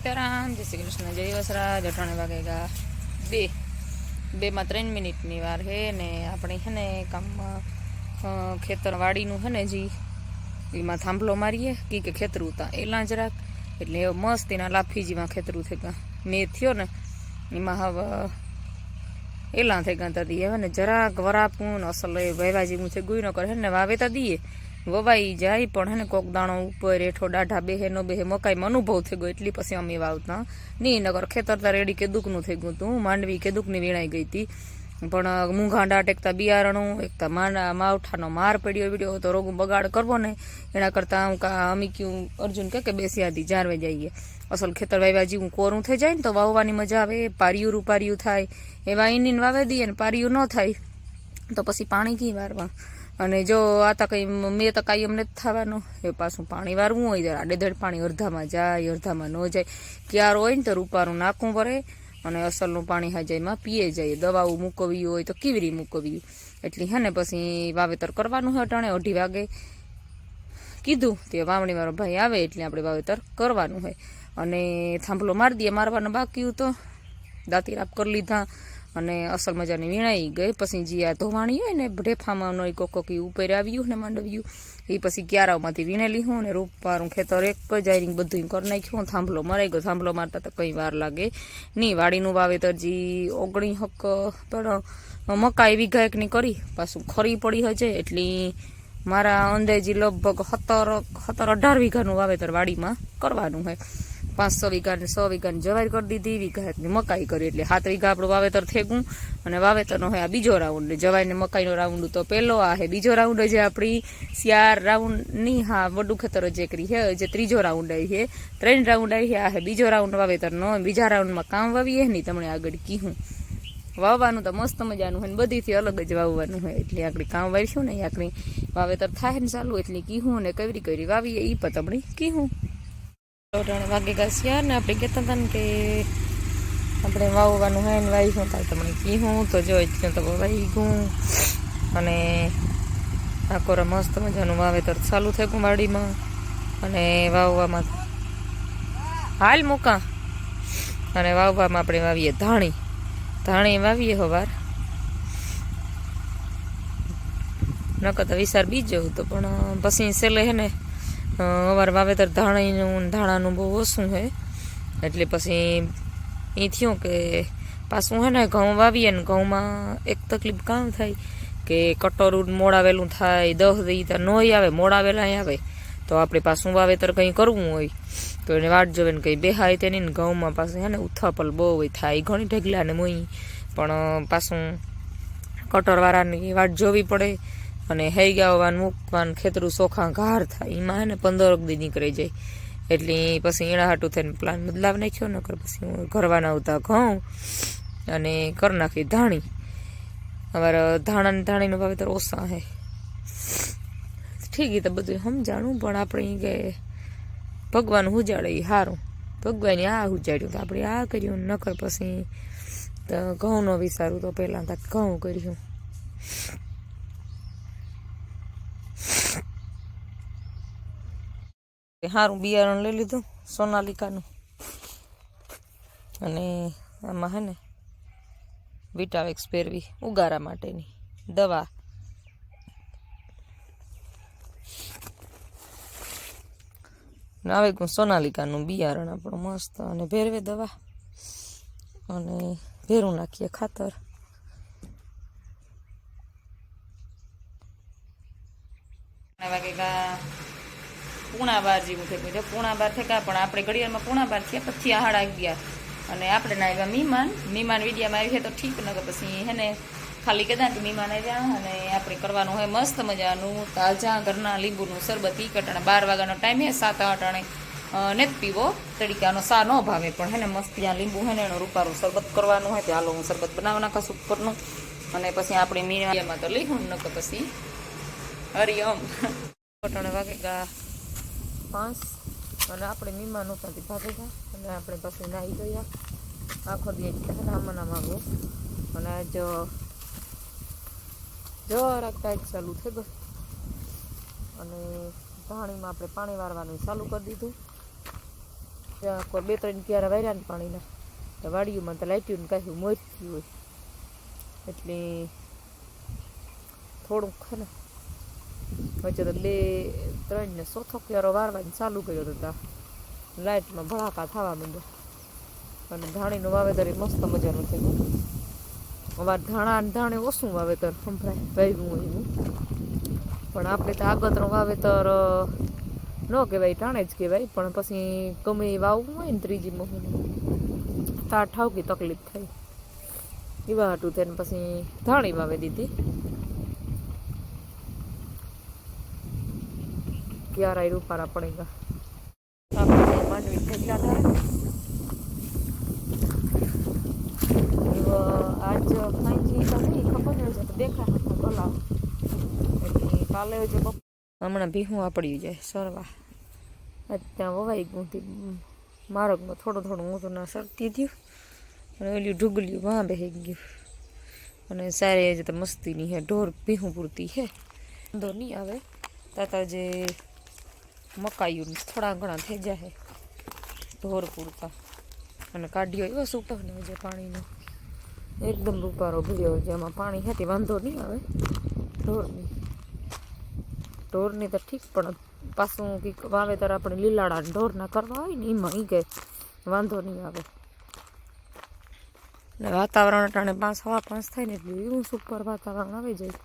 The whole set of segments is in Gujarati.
સીતારામ, જય શ્રી કૃષ્ણ, જય વસરા. જટાણે વાગેગા બે માં 3 મિનિટની વાર હે ને આપણે હે ને કામમાં ખેતરવાડીનું હે ને જી એમાં થાંભલો મારીએ કે ખેતરું તા એલા જરાક એટલે મસ્ત એના લાફી જેવા ખેતરું થઈ ગયા મેં થયો ને એમાં હવે એલા થઈ ગયા તી હવે ને જરાક વરાપું અસલ વહેવા જેવું છે ગુઈ ન કરે ને વાવેતા દઈએ વવાઈ જાય પણ હે ને કોક દાણો ઉપર હેઠો દાઢા બેહે ન બેહે મકાઈમાં અનુભવ થઈ ગયો એટલી પછી અમે વાવતા નહીં નગર ખેતર તા રેડી કે દુઃખનું થઈ ગયું તું માંડવી કે દુઃખની વીણાઈ ગઈ હતી પણ મૂંઘાંડા ટેકતા બિયારણું એકતા માવઠાનો માર પડ્યો વિડીયો તો રોગું બગાડ કરવો ને એના કરતાં અમી ક્યું અર્જુન કે બેસ્યાથી જારવે જઈએ અસલ ખેતર વાવ્યા જેવું કોરું થઈ જાય ને તો વાવવાની મજા આવે પારિયું રૂપારિયું થાય એવા ઈનીને વાવે દઈએ ને પારિયું ન થાય તો પછી પાણી કી વારવા અને જો આ તો કંઈ મેં તો કાંઈ અમને જ થવાનું એ પાછું પાણી વારવું હોય ત્યારે આડેધડ પાણી અડધામાં જાય અડધામાં ન જાય ક્યાર હોય ને તો રૂપારું નાખવું પડે અને અસલનું પાણી હાજાઈમાં પીએ જાય દવાઓ મૂકવી હોય તો કેવી રીતે મૂકવી એટલે હે ને પછી વાવેતર કરવાનું હોય અટાણે 2:30 વાગે કીધું તે વાવણીવાળો ભાઈ આવે એટલે આપણે વાવેતર કરવાનું હોય અને થાંભલો મારી દઈએ મારવાનો બાકી તો દાંતી રાપ કરી લીધા અને અસલ મજાની વીણાઈ ગઈ પછી જે આ ધોવાણી હોય ને ઢેફામાં નોઈ કોક ઉપર આવ્યું ને માંડવ્યું એ પછી ક્યારાઓમાંથી વીણેલી હું ને રૂપારું ખેતર એક જ આયરિંગ બધું કરી નાખ્યું થાંભલો મરાઈ ગયો થાંભલો મારતા તો કંઈ વાર લાગે નહીં વાડીનું વાવેતર જે 19 હક પણ મકાઈ વીઘા એકની કરી પાછું ખરી પડી હશે એટલી મારા અંદાજી લગભગ 17-18 વીઘાનું વાવેતર વાડીમાં કરવાનું હોય 500 વીઘા ને 100 વીઘાની જવારી કરી દીધી વીઘા એકની મકાઈ કરી એટલે 7 વીઘા આપણું વાવેતર થઈ ગયું અને વાવેતરનો હોય આ બીજો રાઉન્ડ જવારી ને મકાઈનો રાઉન્ડ તો પહેલો આ હે બીજો રાઉન્ડ જે આપણી 4 રાઉન્ડની હા વડું ખેતર જે કરી છે જે ત્રીજો રાઉન્ડ આવી છે 3 રાઉન્ડ આવી છે આ હે બીજો રાઉન્ડ વાવેતરનો બીજા રાઉન્ડમાં કામ વાવીએ નહીં તમને આગળ કીધું વાવવાનું તો મસ્ત મજાનું હોય ને બધીથી અલગ જ વાવવાનું હોય એટલે આપણે કામ વાવીશું ને આપણી વાવેતર થાય ને ચાલુ એટલે કીધું ને કઈ વાવીએ એ પણ તમને કીધું વાગે ઘસ્યા ને આપણે કહેતા હતા ને કે આપણે વાવવાનું હોય ને વાવી શું થાય તમને કીધું તો જો તો વાવી ગયું અને આકોરા મસ્ત મજાનું વાવેતર ચાલુ થઈ ગયું વાડીમાં અને વાવવામાં હાલ મૂકા અને વાવવામાં આપણે વાવીએ ધાણી વાવીએ હવાર નકર તો વિચાર બીજો હતો પણ પછી છેલ્લે હે ને અમારે વાવેતર ધાણાનું બહુ ઓછું છે એટલે પછી એ થયું કે પાછું હે ને ઘઉં વાવીએ ને ઘઉંમાં એક તકલીફ કામ થાય કે કટોરું મોડાવેલું થાય 10 દી તો નોય આવે મોડાવેલા આવે તો આપણે પાછું વાવેતર કંઈ કરવું હોય તો એને વાટ જોવે ને કંઈ બેહાય તેની ને ઘઉંમાં પાછું હે ને ઉથાપલ બહુ હોય થાય ઘણી ઢગલા ને મોઈ પણ પાછું કટરવાળાની વાટ જોવી પડે અને હઈ ગાવાનું મૂકવાનું ખેતરું ચોખા ઘાર થાય એમાં હે ને 15 દી નીકળી જાય એટલે પછી એના હાટું થઈને પ્લાન બદલાવ નાખ્યો નકર પછી હું ઘરવાના આવતા ઘઉં અને કરી નાખી ધાણી અમારે ધાણીનું વાવેતર ઓછા હે ઠીક તો બધું સમજાણું પણ આપણે કે ભગવાન ઉજાડે એ સારું ભગવાને આ ઉજાડ્યું તો આપણે આ કર્યું નકર પછી તો ઘઉંનો વિચારું તો પહેલાં તો ઘઉં કર્યું સારું બિયારણ લઈ લીધું સોનાલિકાનું અને આમાં હે ને વિટાવેક્સ પહેરવી ઉગારા માટેની દવા આવે સોનાલિકાનું બિયારણ આપણું મસ્ત અને ભેરવે દવા અને ભેરું નાખીએ ખાતર વાગેગા 12:30 જેવું થઈ ગયું છે 12:30 થઈ ગયા પણ આપણે ઘડિયાળમાં 12:30 થયા પછી 11:30 અને આપણે ના આવ્યા મહેમાન વિડીયામાં આવી છે તો ઠીક નકર પછી હે ને ખાલી કહેતા કે મહેમાન આવ્યા અને આપણે કરવાનું હોય મસ્ત મજાનું તાજા ઘરના લીંબુનું શરબત ઈ કટાણે 12 વાગ્યાનો ટાઈમ હે 7-8 ને જ પીવો તડીકાનો સા ન ભાવે પણ હે ને મસ્ત ત્યાં લીંબુ હે ને એનું રૂપારું શરબત કરવાનું હોય તો હાલો હું શરબત બનાવવા નાખીશ ઉપરનું અને પછી આપણે મીડિયામાં તો લઈશું નકર પછી હરિયમ કટાણે વાગેગા 5 અને આપણે મહેમાનો ત્યાંથી ભાગી ગયા અને આપણે પછી નાહી ગયા આખો દી નામાં ગયો અને જરાક ટાઈટ ચાલુ થઈ ગયો અને ધાણીમાં આપણે પાણી વારવાનું ચાલુ કરી દીધું કોઈ 2-3 ક્યારા વાર્યા ને પાણીના તો વાડીઓમાં તો લાટ્યું ને કાંઈ મોરથી હોય એટલે થોડુંક છે ને વચ્ચે તો 2-3 ને 4થો ક્યારો વારવાની ચાલુ કર્યો હતો ત્યાં લાઇટમાં ભડાકા થવા માંડ્યા અને ધાણીનું વાવેતર એ મસ્ત મજાનું થઈ ગયું. અમારે ધાણે ઓછું વાવેતર સંભળાય વાવ્યું હોય એવું, પણ આપણે તો આગતનું વાવેતર ન કહેવાય, ટાણે જ કહેવાય. પણ પછી ગમે એ વાવવું હોય ને 3જી મહિને તાર ઠાવકી તકલીફ થાય એવા હાટું થઈને પછી ધાણી વાવી દીધી. ક્યારાય રૂપારા પડી ગયા. આપણે માંડવી ઢેકલા થાય આજ ખાંચી તો નહીં ખબર છે તો દેખાય કલાક એટલે કાલે જે હમણાં ભીહું આપડ્યું જાય સરવા ત્યાં વવાઈ ગયું હતી માર્ગમાં થોડું ઊંધું ના સરતી થયું અને ઓલું ઢુગલ્યું વાં બેસી ગયું અને સારી જ તો મસ્તીની હે ઢોર ભીહું પૂરતી હે વાંધો નહીં આવે તાતા જે મકાયું થોડા ઘણા થઈ જાય ઢોર પૂરતા અને કાઢ્યો એવો સૂકો ને જે પાણીનો એકદમ રૂપારો ભર્યો જેમાં પાણી હતી વાંધો નહીં આવે ઢોરની તો ઠીક, પણ પાછું કંઈક વાવેતર આપણે લીલાડા ઢોરના કરવા હોય ને એમાં એ કે વાંધો નહીં આવે. ને વાતાવરણ અટાણે 5-5 થાય ને એટલે એવું સુપર વાતાવરણ આવી જાય,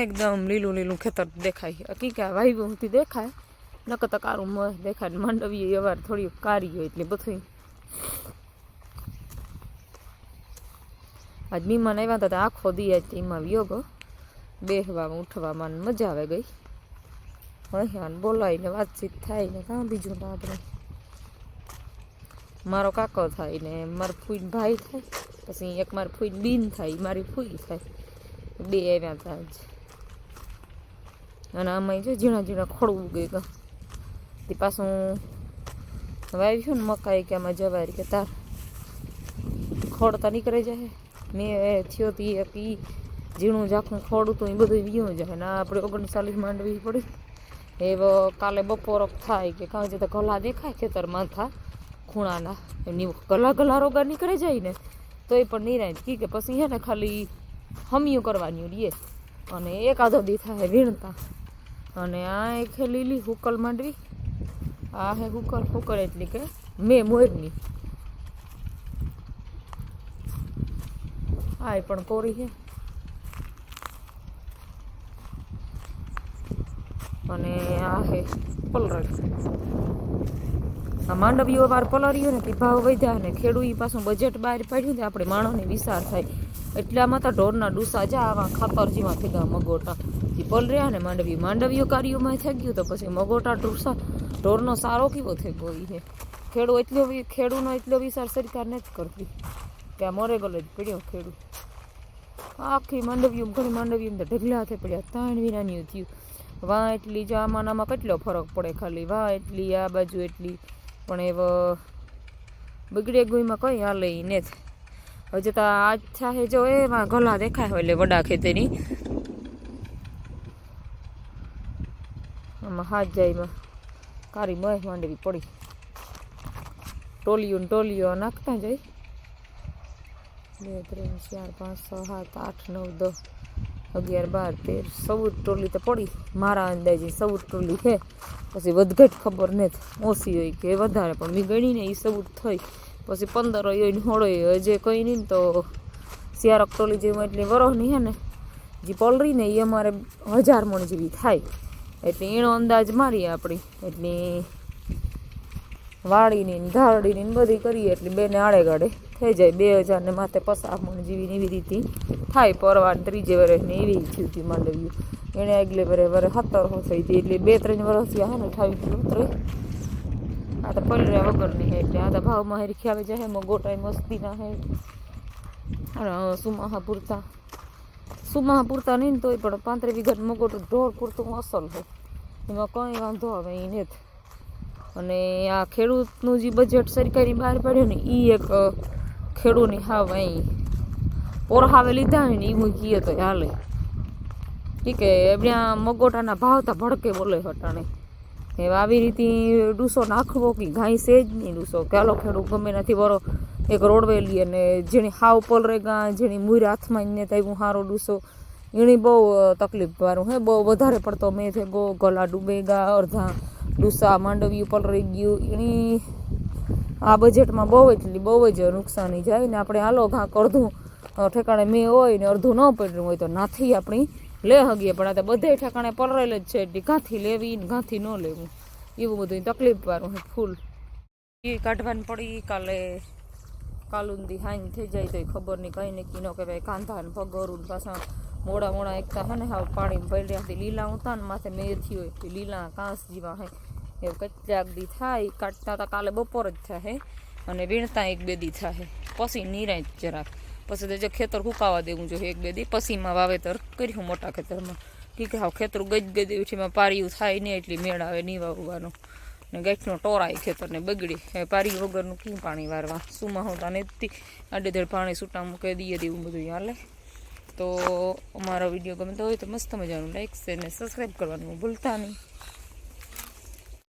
એકદમ લીલું ખેતર દેખાય. હકીકા વાવ્યું હતી દેખાય નકર તો કારું દેખાય. માંડવી અવાર થોડી કારી હોય એટલે બધું. આજ મહેમાન આવ્યા હતા તો આખો દી એમાં યોગો બેહવામાં ઉઠવામાં મજા આવે ગઈ. અહીંયા બોલાવીને વાતચીત થાય ને કાં બીજું ના આપણે મારો કાકો થાય ને મારો ફૂઈને ભાઈ થાય, પછી એક મારી ફૂઈને બીન થાય, મારી ફૂઈ થાય, 2 આવ્યા હતા આજ. અને આમાં જો ઝીણા ખોડવું ગઈ ગયું તે પાછું વાવ્યું ને મકાઈ કે આમાં જવારી કે તાર ખોડતા નીકળી જાય. મેં થયો તી એક ઝીણું ઝાખું ખોડું તો એ બધું વીયું જાય ને આપણે 39 માંડવી પડી. એવો કાલે બપોરક થાય કે કાં જતા ગલા દેખાય ખેતરમાં થા ખૂણાના એમની ગલા રોગા નીકળી જાય ને તો એ પણ નિરાય કી કે પછી હે ને ખાલી હમિયું કરવાની રહીએ અને એકાદો દી થાય વીણતા. અને આ એક લીલી હુકલ માંડવી, આ હે હુકલ એટલી કે મેં મોરની આ પણ કોરી છે. અને આ હે પલરડી. આ માંડવીઓ વાર પલર્યું ને તે ભાવ વધ્યા ને ખેડૂત પાછું બજેટ બહાર પાડ્યું ને આપણે માણસને વિચાર થાય એટલામાં તો ઢોરના ડૂસા જા આવા ખાતર જેવા થઈ ગયા મગોટા એ પલર્યા ને માંડવીઓ કાર્યોમાં થઈ ગયું તો પછી મગોટા ડૂસા ઢોરનો સારો કેવો થઈ ગયો છે. ખેડૂતનો એટલો વિચાર સરકાર નથી કરતી કે આ મરે ગલે જ પડ્યો ખેડૂત. આખી માંડવીઓ ઘણી માંડવીઓ તો ઢગલા થઈ પડ્યા 3 વીરાનીઓ થયું. વાં એટલી જ આમાં કેટલો ફરક પડે ખાલી વાં એટલી આ બાજુ એટલી પણ એવો બગડે ગોઈમાં કંઈ હાલે નથી. હજી તો આજ થાય જો એમાં ગલા દેખાય હોય એટલે વડા ખેતરની આમાં હાથ જાયમાં કારી મય માંડવી પડી. ટોલીઓ નાખતા જાય 2, 3, 4, 5, 6, 7, 8, 9, 10, 11, 12, 13, 14 ટોલી તો પડી મારા અંદાજે. 14 ટોલી છે, પછી વધઘટ ખબર નથી ઓછી હોય કે વધારે, પણ મેં ગણીને એ 14 થઈ. પછી 15 હોય ને 16 હોય હજે કંઈ નહીં તો 4 ટોલી જેવું એટલી વરોહની છે ને જે પલરી ને એ અમારે 1000 મણ જેવી થાય. એટલે એનો અંદાજ મારીએ આપણી એટલે વાળીની ધારડીની બધી કરીએ એટલે 2 ને આડે ગાડે થઈ જાય. 2000 ને માથે 50 મણ જેવી એવી રીતે થાય. પરવા 3જે વર્ષની એવી થયું હતી માંડવ્યું. એને આગલે વરે 1700 થઈ હતી એટલે 2-3 વર્ષથી હા ને 28 કિલો. આ તો પલર્યા વગરની હે એટલે આ તો ભાવમાં હેરી ખ્યાવે જાય. મગોટા મસ્તીના હે અને સુમાહા પૂરતા નહીં તોય પણ 35 વીઘા મગોટું ઢોર પૂરતું અસલ છે, એમાં કંઈ વાંધો આવે એ નથી. અને આ ખેડૂતનું જે બજેટ સરકારી બહાર પાડ્યું ને એ એક ખેડૂતની હાવ અહીં પોરહાવે લીધા ને એવું કીએ તો હાલે. ઠીક હે. ત્યાં મગોટાના ભાવ તો ભડકે બોલે હટાણે એ આવી રીતે ડૂસો નાખવો કે ઘાઈ સેજ નહીં ડૂસો ચાલો ખેડૂત ગમે નથી બરો એક રોડવેલી અને જેની હાવ પલરે ગા જેની મૂર હાથમાં ને ત્યાં હારો ડૂસો એની બહુ તકલીફ વાળું હે બહુ વધારે પડતો મેં છે ગલા ડૂબે ગા અડધા ડૂસા માંડવી પલરી ગયું એની આ બજેટમાં બહુ જ નુકસાની જાય ને આપણે હાલો ઘાક અડધું ઠેકાણે મેં હોય ને અડધું ન પડ્યું હોય તો નાથી આપણી લે હગીએ પણ આ બધે ઠેકાણે પલરેલ જ છે એટલે ઘાથી લેવી ને ઘાથી ન લેવું એવું બધું તકલીફ વાળું હે ફૂલ એ કાઢવાની પડી કાલુંદી હાઈન થઈ જાય તો ખબર નહીં કંઈ નક્કી ન કહેવાય કાંધા ને પગરું પાછા મોડા એકતા હે ને હાવ પાણી પડ્યાથી લીલા ઉતા ને માથે મેથી હોય લીલા કાંસ જેવા હે એવું કેટલાક દી થાય કાઢતા હતા કાલે બપોર જ થાય અને વીણતા 1-2 દી થાય પછી નિરાય જરાક પછી તો જે ખેતર હુકાવા દેવું જોઈએ 1-2 દી પછીમાં વાવેતર કર્યું મોટા ખેતરમાં ઠીક હાવ ખેતર ગજ ઉઠીમાં પારિયું થાય નહીં એટલી મેળ આવે નહીં વાવવાનો ને ગાંઠનો ટોરાય ખેતરને બગડી પારી વગરનું કેમ પાણી વારવા સુમાં હોતા નથી આડેધડ પાણી છૂટા મૂકી દઈએ દેવું બધું હાલે તો અમારો વિડીયો ગમતો હોય તો મસ્ત મજાનું લાઈક શેર ને સબસ્ક્રાઈબ કરવાનું ભૂલતા નહીં.